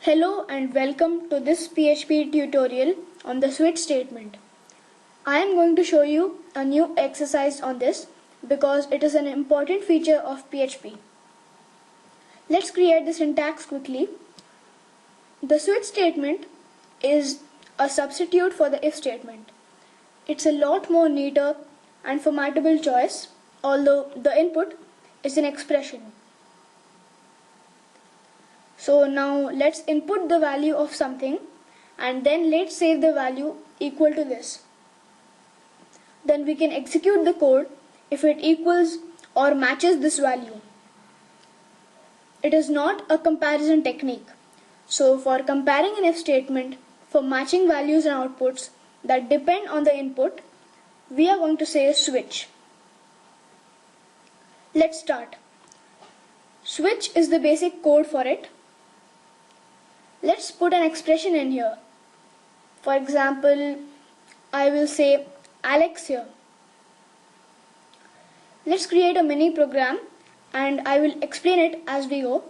Hello and welcome to this PHP tutorial on the switch statement. I am going to show you a new exercise on this because it is an important feature of PHP. Let's create the syntax quickly. The switch statement is a substitute for the if statement. It's a lot more neater and formattable choice, although the input is an expression. So now let's input the value of something and then let's save the value equal to this. Then we can execute the code if it equals or matches this value. It is not a comparison technique. So for comparing an if statement, for matching values and outputs that depend on the input, we are going to say switch. Let's start. Switch is the basic code for it. Let's put an expression in here. For example, I will say Alex here. Let's create a mini program and I will explain it as we go.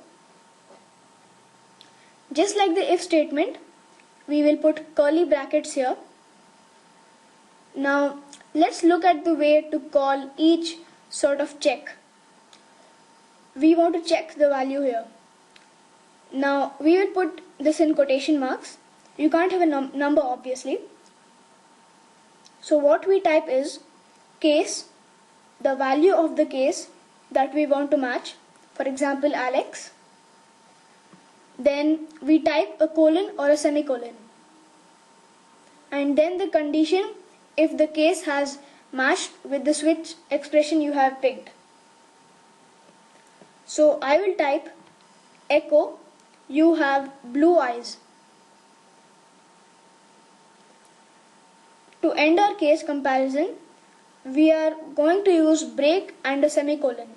Just like the if statement, we will put curly brackets here. Now let's look at the way to call each sort of check. We want to check the value here. Now we will put this in quotation marks. You can't have a number obviously. So what we type is case, the value of the case that we want to match. For example, Alex. Then we type a colon or a semicolon. And then the condition if the case has matched with the switch expression you have picked. So I will type echo, you have blue eyes. To end our case comparison, we are going to use break and a semicolon.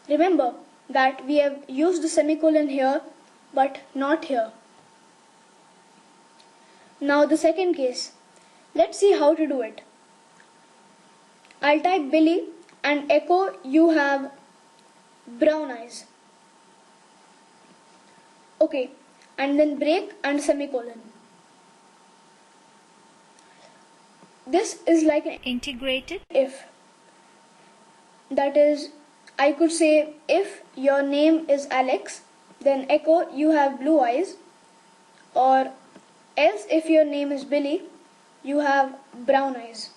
Remember that we have used the semicolon here but not here. Now the second case. Let's see how to do it. I'll type Billy and echo you have brown eyes. Okay, and then break and semicolon. This is like an integrated if. That is, I could say if your name is Alex, then echo you have blue eyes, or else if your name is Billy, you have brown eyes.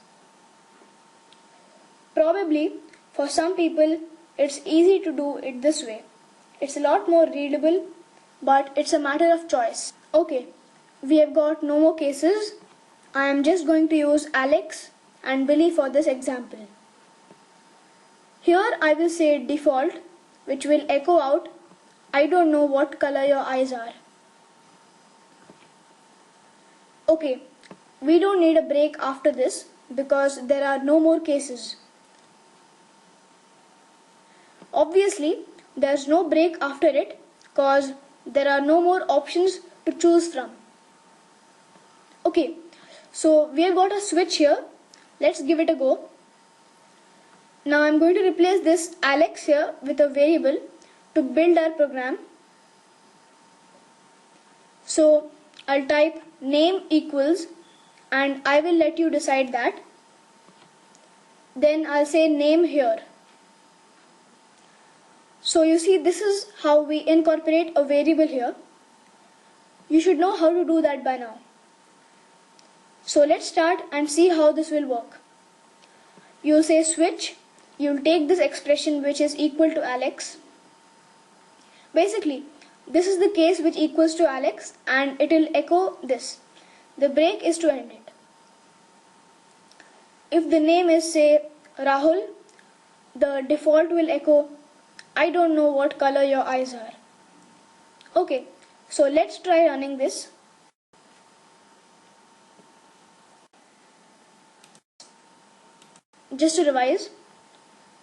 Probably for some people it's easy to do it this way. It's a lot more readable, but it's a matter of choice. Okay, we have got no more cases. I am just going to use Alex and Billy for this example. Here I will say default, which will echo out, I don't know what color your eyes are. Okay, we don't need a break after this because there are no more cases. Obviously, there's no break after it because there are no more options to choose from. Okay, so we have got a switch here. Let's give it a go. Now I'm going to replace this Alex here with a variable to build our program. So I'll type name equals and I will let you decide that. Then I'll say name here. So you see, this is how we incorporate a variable here. You should know how to do that by now. So let's start and see how this will work. You'll say switch, you'll take this expression which is equal to Alex. Basically, this is the case which equals to Alex and it will echo this. The break is to end it. If the name is say Rahul, the default will echo I don't know what color your eyes are. Okay, so let's try running this. Just to revise,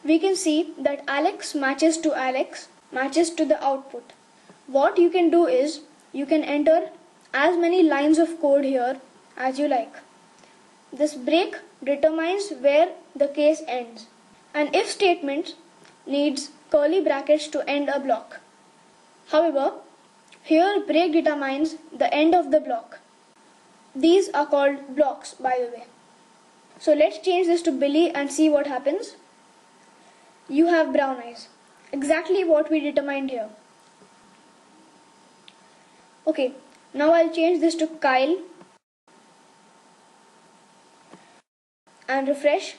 we can see that Alex matches to Alex, matches to the output. What you can do is, you can enter as many lines of code here as you like. This break determines where the case ends. An if statement needs curly brackets to end a block. However, Here break determines the end of the block. These are called blocks, by the way. So let's change this to Billy and see what happens. You have brown eyes. Exactly what we determined here. Okay, now I'll change this to Kyle and refresh.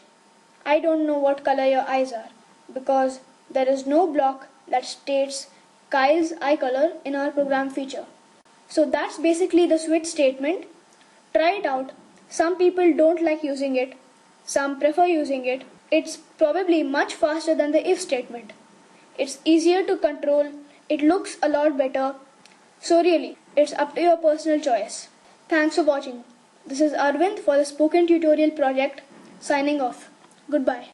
I don't know what color your eyes are because there is no block that states Kyle's eye color in our program feature. So that's basically the switch statement. Try it out. Some people don't like using it. Some prefer using it. It's probably much faster than the if statement. It's easier to control. It looks a lot better. So really, it's up to your personal choice. Thanks for watching. This is Arvind for the Spoken Tutorial project signing off. Goodbye.